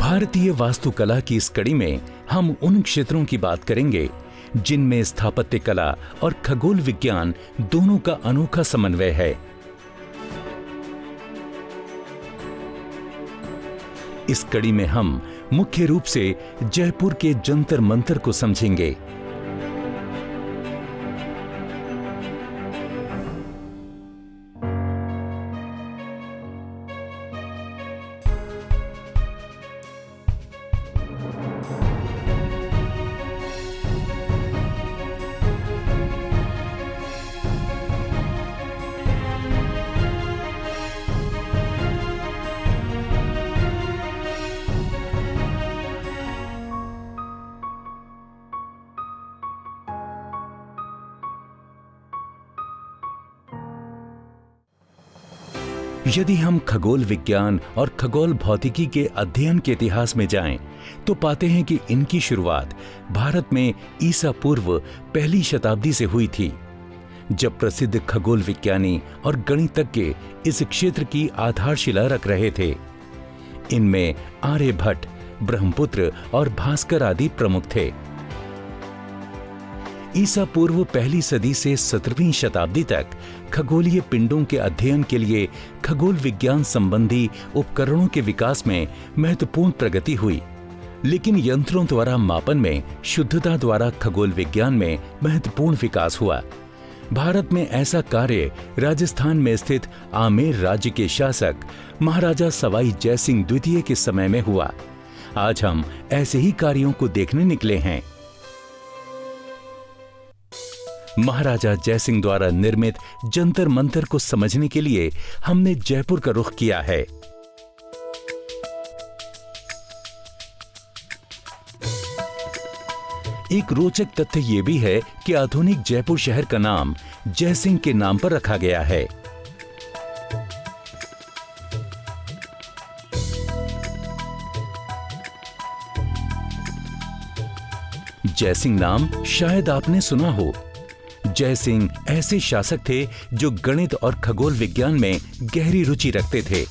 भारतीय वास्तुकला की इस कड़ी में हम उन क्षेत्रों की बात करेंगे जिनमें स्थापत्य कला और खगोल विज्ञान दोनों का अनोखा समन्वय है। इस कड़ी में हम मुख्य रूप से जयपुर के जंतर मंतर को समझेंगे। यदि हम खगोल विज्ञान और खगोल भौतिकी के अध्ययन के इतिहास में जाएं, तो पाते हैं कि इनकी शुरुआत भारत में ईसा पूर्व पहली शताब्दी से हुई थी, जब प्रसिद्ध खगोल विज्ञानी और गणितज्ञ इस क्षेत्र की आधारशिला रख रहे थे। इनमें आर्यभट्ट, ब्रह्मपुत्र और भास्कर आदि प्रमुख थे। ईसा पूर्व पहली सदी से 17वीं शताब्दी तक खगोलीय पिंडों के अध्ययन के लिए खगोल विज्ञान संबंधी उपकरणों के विकास में महत्वपूर्ण प्रगति हुई, लेकिन यंत्रों द्वारा मापन में शुद्धता द्वारा खगोल विज्ञान में महत्वपूर्ण विकास हुआ। भारत में ऐसा कार्य राजस्थान में स्थित आमेर राज्य के शासक महाराजा सवाई जयसिंह द्वितीय के समय में हुआ। आज हम ऐसे ही कार्यों को देखने निकले हैं। महाराजा जयसिंह द्वारा निर्मित जंतर मंतर को समझने के लिए हमने जयपुर का रुख किया है। एक रोचक तथ्य यह भी है कि आधुनिक जयपुर शहर का नाम जयसिंह के नाम पर रखा गया है। जयसिंह नाम शायद आपने सुना हो। जयसिंह ऐसे शासक थे जो गणित और खगोल विज्ञान में गहरी रुचि रखते थे।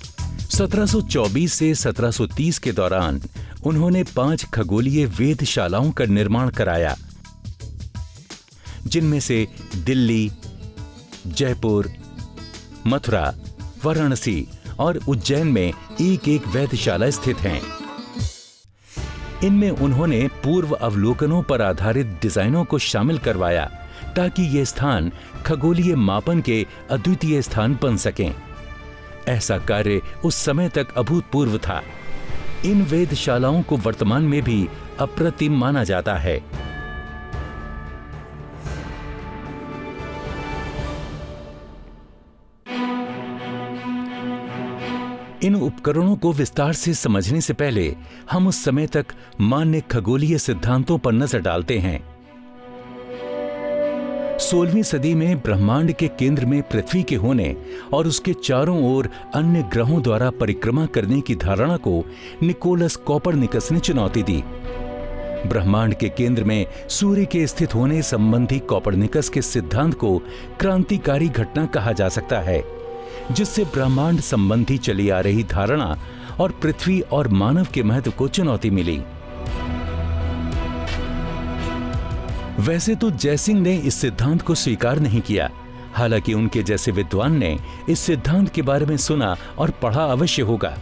1724 से 1730 के दौरान उन्होंने 5 खगोलीय वेधशालाओं का निर्माण कराया, जिनमें से दिल्ली, जयपुर, मथुरा, वाराणसी और उज्जैन में एक एक वेधशाला स्थित हैं। इनमें उन्होंने पूर्व अवलोकनों पर आधारित डिजाइनों को शामिल करवाया ताकि ये स्थान खगोलीय मापन के अद्वितीय स्थान बन सकें। ऐसा कार्य उस समय तक अभूतपूर्व था। इन वेधशालाओं को वर्तमान में भी अप्रतिम माना जाता है। इन उपकरणों को विस्तार से समझने से पहले हम उस समय तक मान्य खगोलीय सिद्धांतों पर नजर डालते हैं। 16वीं सदी में ब्रह्मांड के केंद्र में पृथ्वी के होने और उसके चारों ओर अन्य ग्रहों द्वारा परिक्रमा करने की धारणा को निकोलस कोपरनिकस ने चुनौती दी। ब्रह्मांड के केंद्र में सूर्य के स्थित होने संबंधी कोपरनिकस के सिद्धांत को क्रांतिकारी घटना कहा जा सकता है, जिससे ब्रह्मांड संबंधी चली आ रही धारणा और पृथ्वी और मानव के महत्व को चुनौती मिली। वैसे तो जयसिंह ने इस सिद्धांत को स्वीकार नहीं किया, हालांकि उनके जैसे विद्वान ने इस सिद्धांत के बारे में सुना और पढ़ा अवश्य होगा,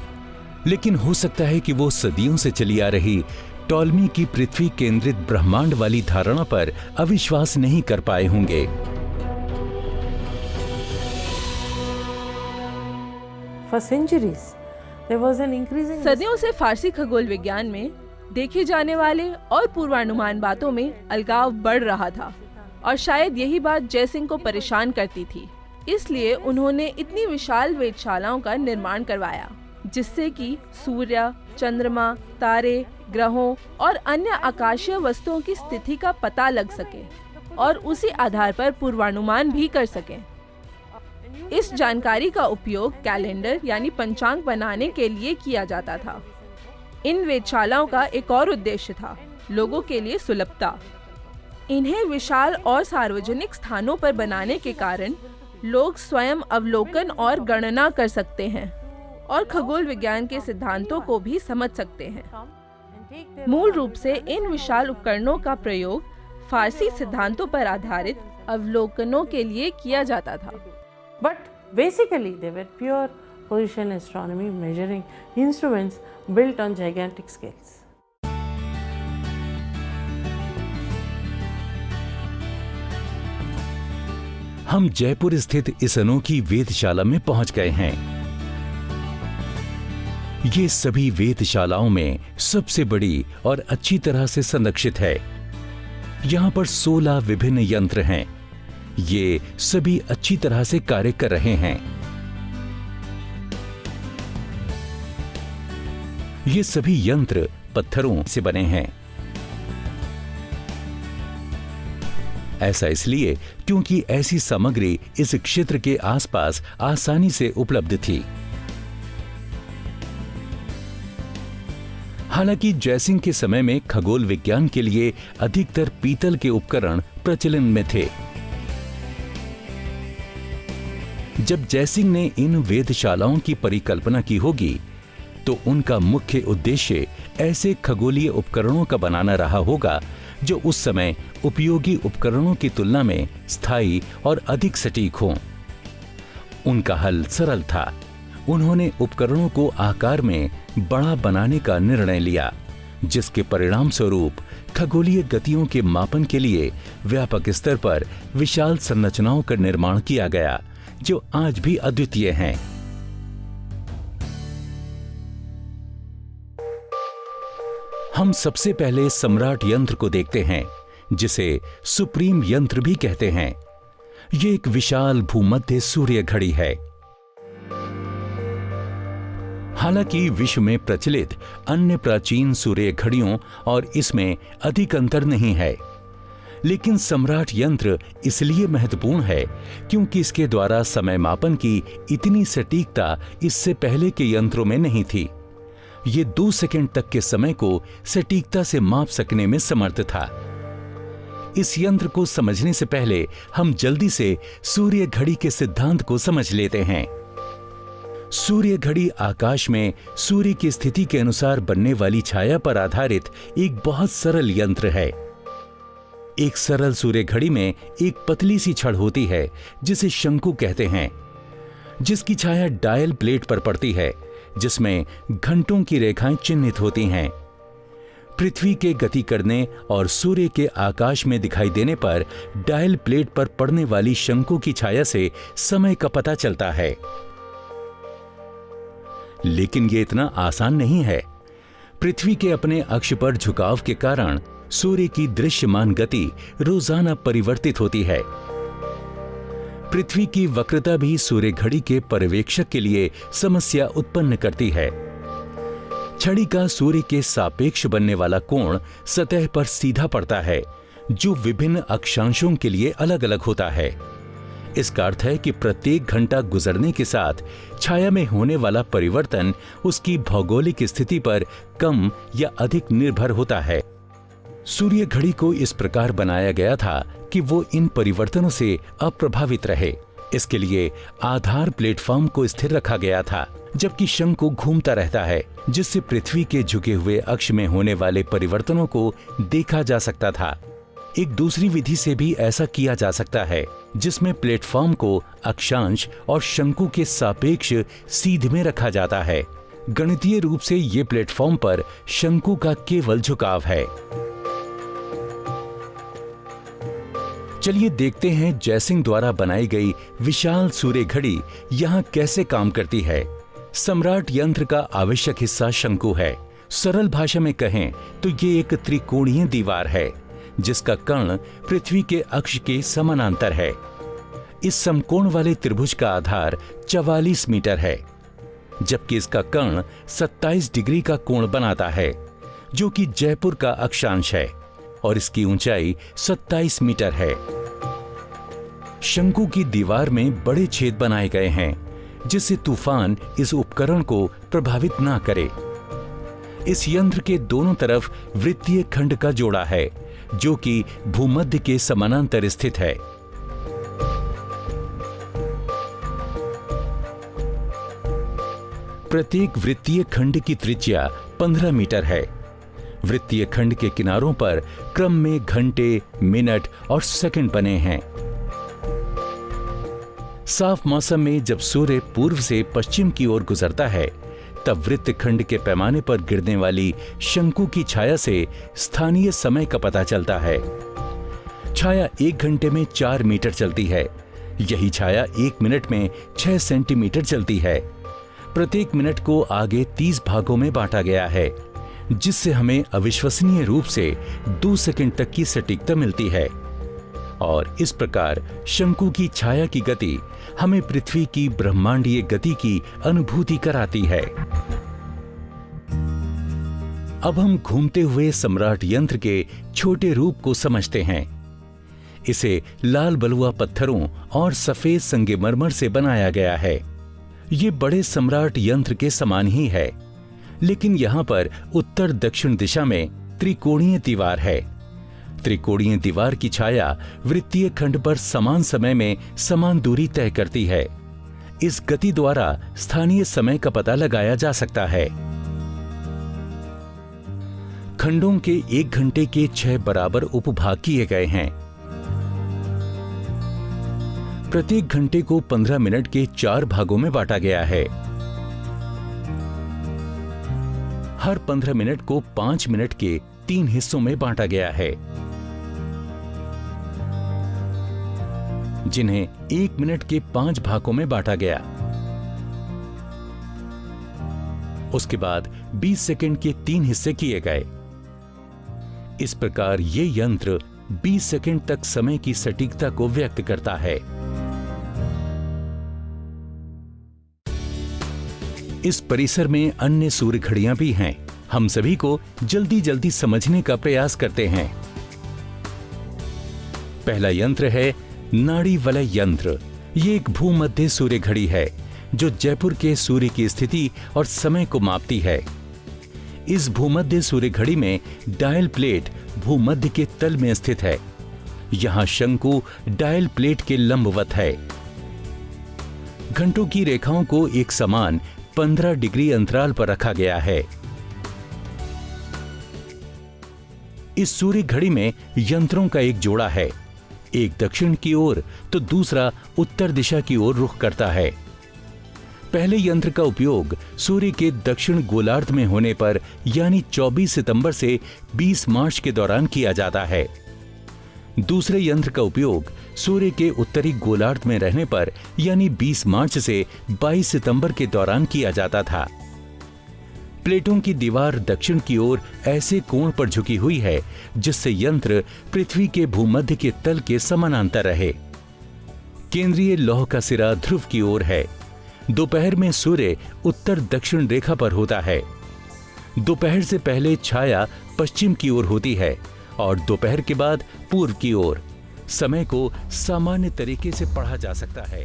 लेकिन हो सकता है कि वो सदियों से चली आ रही टॉलमी की पृथ्वी केंद्रित ब्रह्मांड वाली धारणा पर अविश्वास नहीं कर पाए होंगे। सदियों से फारसी खगोल विज्ञान में देखे जाने वाले और पूर्वानुमान बातों में अलगाव बढ़ रहा था और शायद यही बात जयसिंह को परेशान करती थी। इसलिए उन्होंने इतनी विशाल वेधशालाओं का निर्माण करवाया, जिससे कि सूर्य, चंद्रमा, तारे, ग्रहों और अन्य आकाशीय वस्तुओं की स्थिति का पता लग सके और उसी आधार पर पूर्वानुमान भी कर सकें। इस जानकारी का उपयोग कैलेंडर यानी पंचांग बनाने के लिए किया जाता था। इन वेधशालाओं का एक और उद्देश्य था, लोगों के लिए सुलभता। इन्हें विशाल और सार्वजनिक स्थानों पर बनाने के कारण लोग स्वयं अवलोकन और गणना कर सकते हैं और खगोल विज्ञान के सिद्धांतों को भी समझ सकते हैं। मूल रूप से इन विशाल उपकरणों का प्रयोग फारसी सिद्धांतों पर आधारित अवलोकनों के लिए किया जाता था। But basically they were pure position astronomy measuring instruments built on gigantic scales. हम जयपुर स्थित इस अनोखी वेधशाला में पहुंच गए हैं। ये सभी वेधशालाओं में सबसे बड़ी और अच्छी तरह से संरक्षित है। यहाँ पर 16 विभिन्न यंत्र हैं। ये सभी अच्छी तरह से कार्य कर रहे हैं। ये सभी यंत्र पत्थरों से बने हैं। ऐसा इसलिए क्योंकि ऐसी सामग्री इस क्षेत्र के आसपास आसानी से उपलब्ध थी। हालांकि जयसिंह के समय में खगोल विज्ञान के लिए अधिकतर पीतल के उपकरण प्रचलन में थे। जब जयसिंह ने इन वेधशालाओं की परिकल्पना की होगी तो उनका मुख्य उद्देश्य ऐसे खगोलीय उपकरणों का बनाना रहा होगा जो उस समय उपयोगी उपकरणों की तुलना में स्थायी और अधिक सटीक हों। उनका हल सरल था। उन्होंने उपकरणों को आकार में बड़ा बनाने का निर्णय लिया, जिसके परिणाम स्वरूप खगोलीय गतियों के मापन के लिए व्यापक स्तर पर विशाल संरचनाओं का निर्माण किया गया, जो आज भी अद्वितीय हैं। हम सबसे पहले सम्राट यंत्र को देखते हैं, जिसे सुप्रीम यंत्र भी कहते हैं। ये एक विशाल भूमध्य सूर्य घड़ी है। हालांकि विश्व में प्रचलित अन्य प्राचीन सूर्य घड़ियों और इसमें अधिक अंतर नहीं है, लेकिन सम्राट यंत्र इसलिए महत्वपूर्ण है क्योंकि इसके द्वारा समय मापन की इतनी सटीकता इससे पहले के यंत्रों में नहीं थी। ये 2 सेकंड तक के समय को सटीकता से माप सकने में समर्थ था। इस यंत्र को समझने से पहले हम जल्दी से सूर्य घड़ी के सिद्धांत को समझ लेते हैं। सूर्य घड़ी आकाश में सूर्य की स्थिति के अनुसार बनने वाली छाया पर आधारित एक बहुत सरल यंत्र है। एक सरल सूर्य घड़ी में एक पतली सी छड़ होती है जिसे शंकु कहते हैं, जिसकी छाया डायल प्लेट पर पड़ती है, जिसमें घंटों की रेखाएं चिन्हित होती हैं। पृथ्वी के गति करने और सूर्य के आकाश में दिखाई देने पर डायल प्लेट पर पड़ने वाली शंकु की छाया से समय का पता चलता है। लेकिन यह इतना आसान नहीं है। पृथ्वी के अपने अक्ष पर झुकाव के कारण सूर्य की दृश्यमान गति रोजाना परिवर्तित होती है। पृथ्वी की वक्रता भी सूर्य घड़ी के पर्यवेक्षक के लिए समस्या उत्पन्न करती है। छड़ी का सूर्य के सापेक्ष बनने वाला कोण सतह पर सीधा पड़ता है, जो विभिन्न अक्षांशों के लिए अलग अलग होता है। इसका अर्थ है कि प्रत्येक घंटा गुजरने के साथ छाया में होने वाला परिवर्तन उसकी भौगोलिक स्थिति पर कम या अधिक निर्भर होता है। सूर्य घड़ी को इस प्रकार बनाया गया था कि वो इन परिवर्तनों से अप्रभावित रहे। इसके लिए आधार प्लेटफॉर्म को स्थिर रखा गया था, जबकि शंकु घूमता रहता है, जिससे पृथ्वी के झुके हुए अक्ष में होने वाले परिवर्तनों को देखा जा सकता था। एक दूसरी विधि से भी ऐसा किया जा सकता है, जिसमें प्लेटफॉर्म को अक्षांश और शंकु के सापेक्ष सीध में रखा जाता है। गणितीय रूप से ये प्लेटफॉर्म पर शंकु का केवल झुकाव है। चलिए देखते हैं जयसिंह द्वारा बनाई गई विशाल सूर्य घड़ी यहाँ कैसे काम करती है। सम्राट यंत्र का आवश्यक हिस्सा शंकु है। सरल भाषा में कहें तो ये एक त्रिकोणीय दीवार है, जिसका कर्ण पृथ्वी के अक्ष के समानांतर है। इस समकोण वाले त्रिभुज का आधार 44 मीटर है, जबकि इसका कर्ण 27 डिग्री का कोण बनाता है, जो कि जयपुर का अक्षांश है, और इसकी ऊंचाई 27 मीटर है। शंकु की दीवार में बड़े छेद बनाए गए हैं, जिससे तूफान इस उपकरण को प्रभावित ना करे। इस यंत्र के दोनों तरफ वृत्तीय खंड का जोड़ा है, जो कि भूमध्य के समानांतर स्थित है। प्रत्येक वृत्तीय खंड की त्रिज्या 15 मीटर है। वृत्तीय खंड के किनारों पर क्रम में घंटे, मिनट और सेकंड बने हैं। साफ मौसम में जब सूर्य पूर्व से पश्चिम की ओर गुजरता है, तब वृत्त खंड के पैमाने पर गिरने वाली शंकु की छाया से स्थानीय समय का पता चलता है। छाया 1 घंटे में 4 मीटर चलती है। यही छाया 1 मिनट में 6 सेंटीमीटर चलती है। प्रत्येक मिनट को आगे 30 भागों में बांटा गया है, जिससे हमें अविश्वसनीय रूप से 2 सेकंड तक की सटीकता मिलती है। और इस प्रकार शंकु की छाया की गति हमें पृथ्वी की ब्रह्मांडीय गति की अनुभूति कराती है। अब हम घूमते हुए सम्राट यंत्र के छोटे रूप को समझते हैं। इसे लाल बलुआ पत्थरों और सफेद संगमरमर से बनाया गया है। ये बड़े सम्राट यंत्र के समान ही है, लेकिन यहाँ पर उत्तर दक्षिण दिशा में त्रिकोणीय दीवार है। त्रिकोणीय दीवार की छाया वृत्तीय खंड पर समान समय में समान दूरी तय करती है। इस गति द्वारा स्थानीय समय का पता लगाया जा सकता है। खंडों के 1 घंटे के 6 बराबर उपभाग किए गए हैं। प्रत्येक घंटे को 15 मिनट के 4 भागों में बांटा गया है। हर 15 मिनट को 5 मिनट के 3 हिस्सों में बांटा गया है, जिन्हें 1 मिनट के 5 भागों में बांटा गया। उसके बाद 20 सेकंड के 3 हिस्से किए गए। इस प्रकार ये यंत्र 20 सेकंड तक समय की सटीकता को व्यक्त करता है। इस परिसर में अन्य सूर्य घड़ियां भी हैं। हम सभी को जल्दी जल्दी समझने का प्रयास करते हैं। पहला यंत्र है नाड़ी वलय यंत्र। ये एक भूमध्य सूर्य घड़ी है जो जयपुर के सूर्य की स्थिति और समय को मापती है। इस भूमध्य सूर्य घड़ी में डायल प्लेट भूमध्य के तल में स्थित है। यहां शंकु डायल प्लेट के लंबवत है। घंटों की रेखाओं को एक समान 15 डिग्री अंतराल पर रखा गया है। इस सूर्य घड़ी में यंत्रों का एक जोड़ा है। एक दक्षिण की ओर तो दूसरा उत्तर दिशा की ओर रुख करता है। पहले यंत्र का उपयोग सूर्य के दक्षिण गोलार्ध में होने पर यानी 24 सितंबर से 20 मार्च के दौरान किया जाता है। दूसरे यंत्र का उपयोग सूर्य के उत्तरी गोलार्ध में रहने पर यानी 20 मार्च से 22 सितंबर के दौरान किया जाता था। प्लेटों की दीवार दक्षिण की ओर ऐसे कोण पर झुकी हुई है जिससे यंत्र पृथ्वी के भूमध्य के तल के समानांतर रहे। केंद्रीय लौह का सिरा ध्रुव की ओर है। दोपहर में सूर्य उत्तर दक्षिण रेखा पर होता है। दोपहर से पहले छाया पश्चिम की ओर होती है और दोपहर के बाद पूर्व की ओर। समय को सामान्य तरीके से पढ़ा जा सकता है।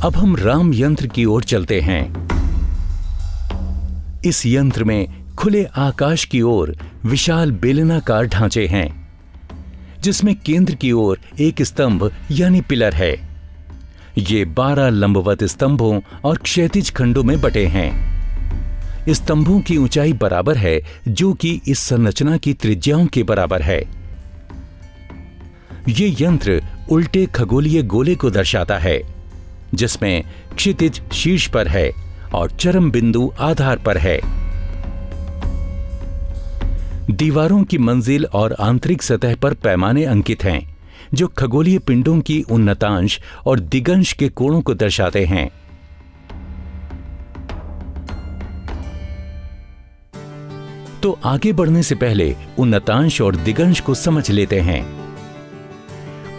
अब हम राम यंत्र की ओर चलते हैं। इस यंत्र में खुले आकाश की ओर विशाल बेलनाकार ढांचे हैं, जिसमें केंद्र की ओर एक स्तंभ यानी पिलर है। ये 12 लंबवत स्तंभों और क्षैतिज खंडों में बटे हैं। स्तंभों की ऊंचाई बराबर है, जो कि इस संरचना की त्रिज्याओं के बराबर है। ये यंत्र उल्टे खगोलीय गोले को दर्शाता है, जिसमें क्षितिज शीर्ष पर है और चरम बिंदु आधार पर है। दीवारों की मंजिल और आंतरिक सतह पर पैमाने अंकित हैं, जो खगोलीय पिंडों की उन्नतांश और दिगंश के कोणों को दर्शाते हैं। तो आगे बढ़ने से पहले उन्नतांश और दिगंश को समझ लेते हैं।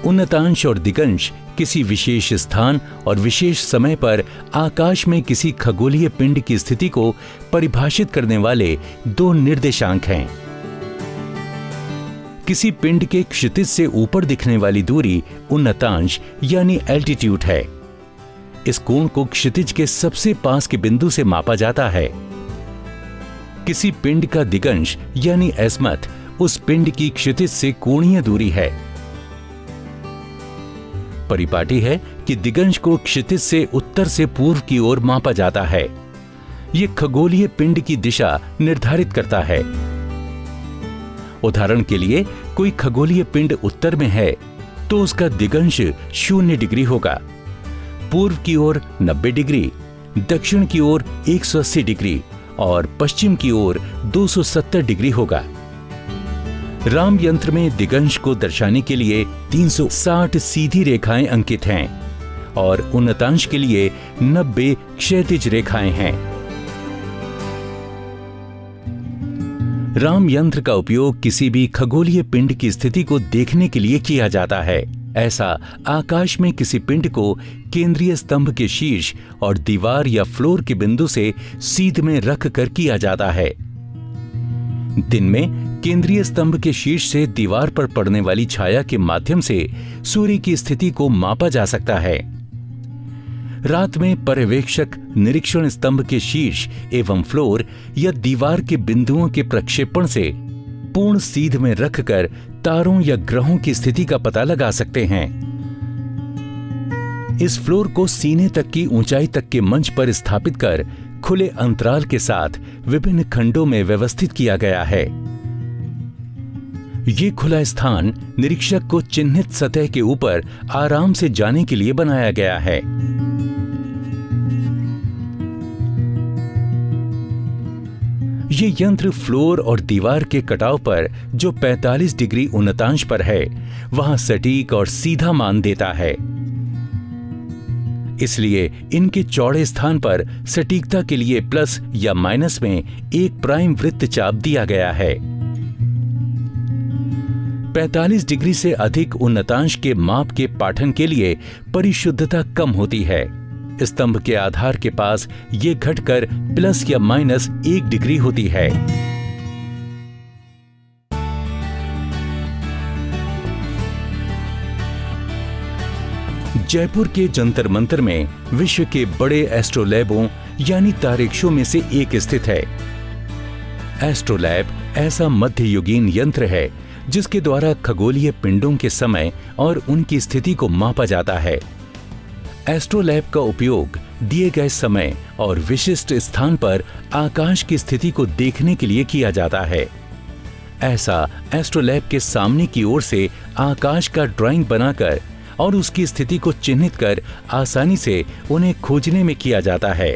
उन्नतांश और दिगंश किसी विशेष स्थान और विशेष समय पर आकाश में किसी खगोलीय पिंड की स्थिति को परिभाषित करने वाले 2 निर्देशांक हैं। किसी पिंड के क्षितिज से ऊपर दिखने वाली दूरी उन्नतांश यानी एल्टीट्यूड है। इस कोण को क्षितिज के सबसे पास के बिंदु से मापा जाता है। किसी पिंड का दिगंश यानी एस्मथ उस पिंड की क्षितिज से कोणीय दूरी है। परिपाटी है कि दिगंश को क्षितिज से उत्तर से पूर्व की ओर मापा जाता है। ये खगोलीय पिंड की दिशा निर्धारित करता है। उदाहरण के लिए कोई खगोलीय पिंड उत्तर में है तो उसका दिगंश 0 डिग्री होगा, पूर्व की ओर 90 डिग्री, दक्षिण की ओर 180 डिग्री और पश्चिम की ओर 270 डिग्री होगा। राम यंत्र में दिगंश को दर्शाने के लिए 360 सीधी रेखाएं अंकित हैं और उन्नतांश के लिए 90 क्षैतिज रेखाएं हैं। राम यंत्र का उपयोग किसी भी खगोलीय पिंड की स्थिति को देखने के लिए किया जाता है। ऐसा आकाश में किसी पिंड को केंद्रीय स्तंभ के शीर्ष और दीवार या फ्लोर के बिंदु से सीध में रख कर किया जाता है। दिन में केंद्रीय स्तंभ के शीर्ष से दीवार पर पड़ने वाली छाया के माध्यम से सूर्य की स्थिति को मापा जा सकता है। रात में पर्यवेक्षक निरीक्षण स्तंभ के शीर्ष एवं फ्लोर या दीवार के बिंदुओं के प्रक्षेपण से पूर्ण सीध में रखकर तारों या ग्रहों की स्थिति का पता लगा सकते हैं। इस फ्लोर को सीने तक की ऊंचाई तक के मंच पर स्थापित कर खुले अंतराल के साथ विभिन्न खंडों में व्यवस्थित किया गया है। ये खुला स्थान निरीक्षक को चिन्हित सतह के ऊपर आराम से जाने के लिए बनाया गया है। ये यंत्र फ्लोर और दीवार के कटाव पर जो 45 डिग्री उन्नतांश पर है वहां सटीक और सीधा मान देता है। इसलिए इनके चौड़े स्थान पर सटीकता के लिए प्लस या माइनस में एक प्राइम वृत्त चाप दिया गया है। 45 डिग्री से अधिक उन्नतांश के माप के पाठन के लिए परिशुद्धता कम होती है। स्तंभ के आधार के पास ये घटकर प्लस या माइनस 1 डिग्री होती है। जयपुर के जंतर मंतर में विश्व के बड़े एस्ट्रोलैबों यानी तारेक्षों में से एक स्थित है। एस्ट्रोलैब ऐसा मध्ययुगीन यंत्र है जिसके द्वारा खगोलीय पिंडों के समय और उनकी स्थिति को मापा जाता है। एस्ट्रोलैब का उपयोग दिए गए समय और विशिष्ट स्थान पर आकाश की स्थिति को देखने के लिए किया जाता है। ऐसा एस्ट्रोलैब के सामने की ओर से आकाश का ड्राइंग बनाकर और उसकी स्थिति को चिन्हित कर आसानी से उन्हें खोजने में किया जाता है।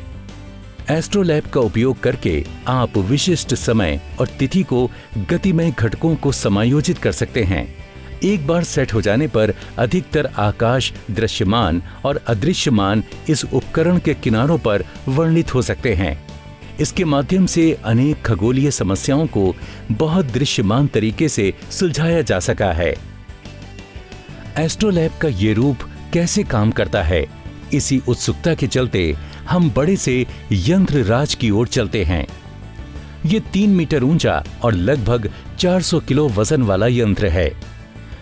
एस्ट्रोलैब का उपयोग करके आप विशिष्ट समय और तिथि को गतिमय घटकों को समायोजित कर सकते हैं। एक बार सेट हो जाने पर अधिकतर आकाश दृश्यमान और अदृश्यमान इस उपकरण के किनारों पर वर्णित हो सकते हैं। इसके माध्यम से अनेक खगोलीय समस्याओं को बहुत दृश्यमान तरीके से सुलझाया जा सका है। एस्ट्रोलैब का ये रूप कैसे काम करता है, इसी उत्सुकता के चलते हम बड़े से यंत्र राज की ओर चलते हैं। ये 3 मीटर ऊंचा और लगभग 400 किलो वजन वाला यंत्र है।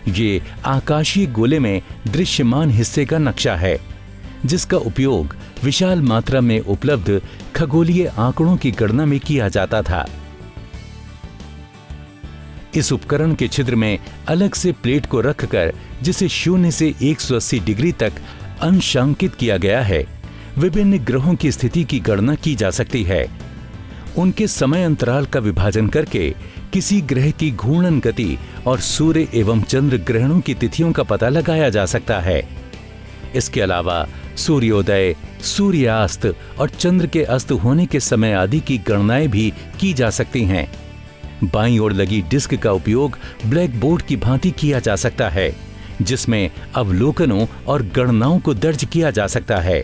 ये आकाशीय गोले में दृश्यमान हिस्से का नक्शा है जिसका उपयोग विशाल मात्रा में उपलब्ध खगोलीय आंकड़ों की गणना में किया जाता था। इस उपकरण के छिद्र में अलग से प्लेट को रखकर जिसे 0 से 180 डिग्री तक अंशांकित किया गया है, विभिन्न ग्रहों की स्थिति की गणना की जा सकती है। उनके समय अंतराल का विभाजन करके किसी ग्रह की घूर्णन गति और सूर्य एवं चंद्र ग्रहणों की तिथियों का पता लगाया जा सकता है। इसके अलावा सूर्योदय, सूर्यास्त और चंद्र के अस्त होने के समय आदि की गणनाएं भी की जा सकती हैं। बाईं ओर लगी डिस्क का उपयोग ब्लैक बोर्ड की भांति किया जा सकता है जिसमें अवलोकनों और गणनाओं को दर्ज किया जा सकता है।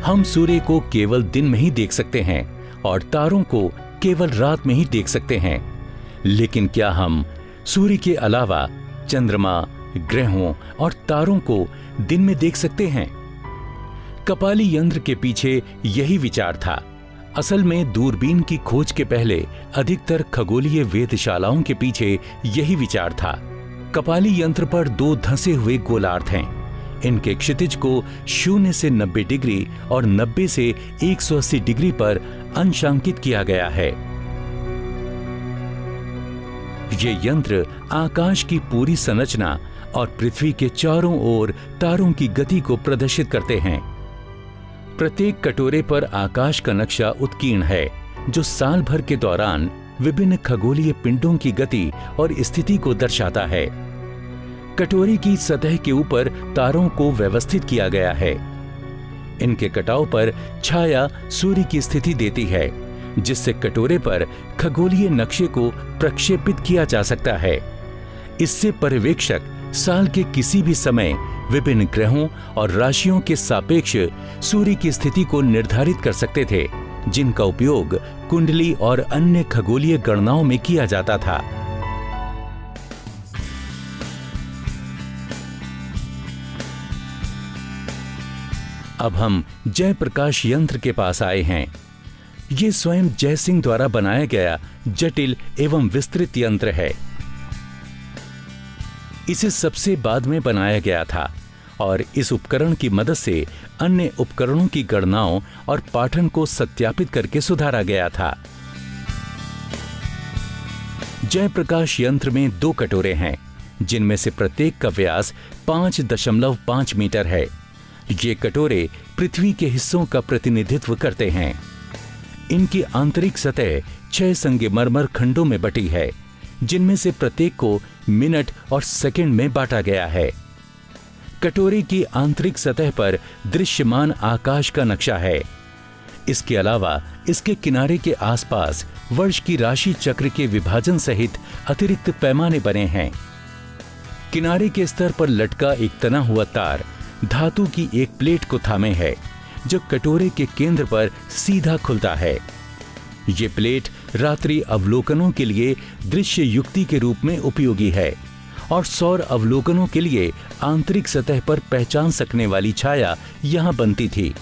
हम सूर्य को केवल दिन में ही देख सकते हैं और तारों को केवल रात में ही देख सकते हैं, लेकिन क्या हम सूर्य के अलावा चंद्रमा, ग्रहों और तारों को दिन में देख सकते हैं? कपाली यंत्र के पीछे यही विचार था। असल में दूरबीन की खोज के पहले अधिकतर खगोलीय वेधशालाओं के पीछे यही विचार था। कपाली यंत्र पर 2 धंसे हुए गोलार्ध हैं। इनके क्षितिज को 0 से 90 डिग्री और 90 से 180 डिग्री पर अंशांकित किया गया है। ये यंत्र आकाश की पूरी संरचना और पृथ्वी के चारों ओर तारों की गति को प्रदर्शित करते हैं। प्रत्येक कटोरे पर आकाश का नक्शा उत्कीर्ण है, जो साल भर के दौरान विभिन्न खगोलीय पिंडों की गति और स्थिति को दर्शाता है। कटोरे की सतह के ऊपर तारों को व्यवस्थित किया गया है। इनके कटाव पर छाया सूर्य की स्थिति देती है, जिससे कटोरे पर खगोलीय नक्शे को प्रक्षेपित किया जा सकता है। इससे पर्यवेक्षक साल के किसी भी समय विभिन्न ग्रहों और राशियों के सापेक्ष सूर्य की स्थिति को निर्धारित कर सकते थे, जिनका उपयोग कुंडली और अन्य खगोलीय गणनाओं में किया जाता था। अब हम जयप्रकाश यंत्र के पास आए हैं। ये स्वयं जयसिंह द्वारा बनाया गया जटिल एवं विस्तृत यंत्र है। इसे सबसे बाद में बनाया गया था और इस उपकरण की मदद से अन्य उपकरणों की गणनाओं और पाठन को सत्यापित करके सुधारा गया था। जयप्रकाश यंत्र में 2 कटोरे हैं, जिनमें से प्रत्येक का व्यास 5.5 मीटर है। ये कटोरे पृथ्वी के हिस्सों का प्रतिनिधित्व करते हैं। इनकी आंतरिक सतह 6 संगमरमर खंडों में बटी है, जिनमें से प्रत्येक को मिनट और सेकंड में बांटा गया है। कटोरे की आंतरिक सतह पर दृश्यमान आकाश का नक्शा है। इसके अलावा इसके किनारे के आसपास वर्ष की राशि चक्र के विभाजन सहित अतिरिक्त पैमाने बने हैं। किनारे के स्तर पर लटका एक तना हुआ तार धातु की एक प्लेट को थामे है, जो कटोरे के केंद्र पर सीधा खुलता है। ये प्लेट रात्रि अवलोकनों के लिए दृश्य युक्ति के रूप में उपयोगी है और सौर अवलोकनों के लिए आंतरिक सतह पर पहचान सकने वाली छाया यहां बनती थी।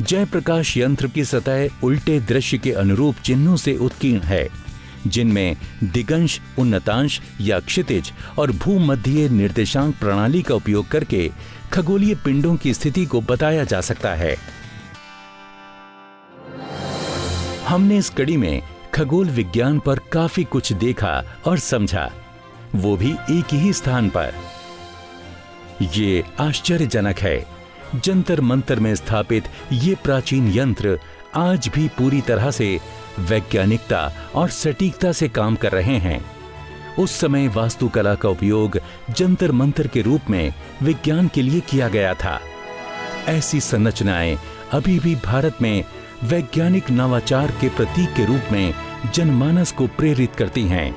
जयप्रकाश यंत्र की सतह उल्टे दृश्य के अनुरूप चिन्हों से उत्कीर्ण है, जिनमें दिगंश, उन्नतांश या क्षितिज और भूमध्यीय निर्देशांक प्रणाली का उपयोग करके खगोलीय पिंडों की स्थिति को बताया जा सकता है। हमने इस कड़ी में खगोल विज्ञान पर काफी कुछ देखा और समझा, वो भी एक ही स्थान पर। ये आश्चर्यजनक है, जंतर मंतर में स्थापित ये प्राचीन यंत्र आज भी पूरी तरह से वैज्ञानिकता और सटीकता से काम कर रहे हैं। उस समय वास्तुकला का उपयोग जंतर मंतर के रूप में विज्ञान के लिए किया गया था। ऐसी संरचनाएं अभी भी भारत में वैज्ञानिक नवाचार के प्रतीक के रूप में जनमानस को प्रेरित करती हैं।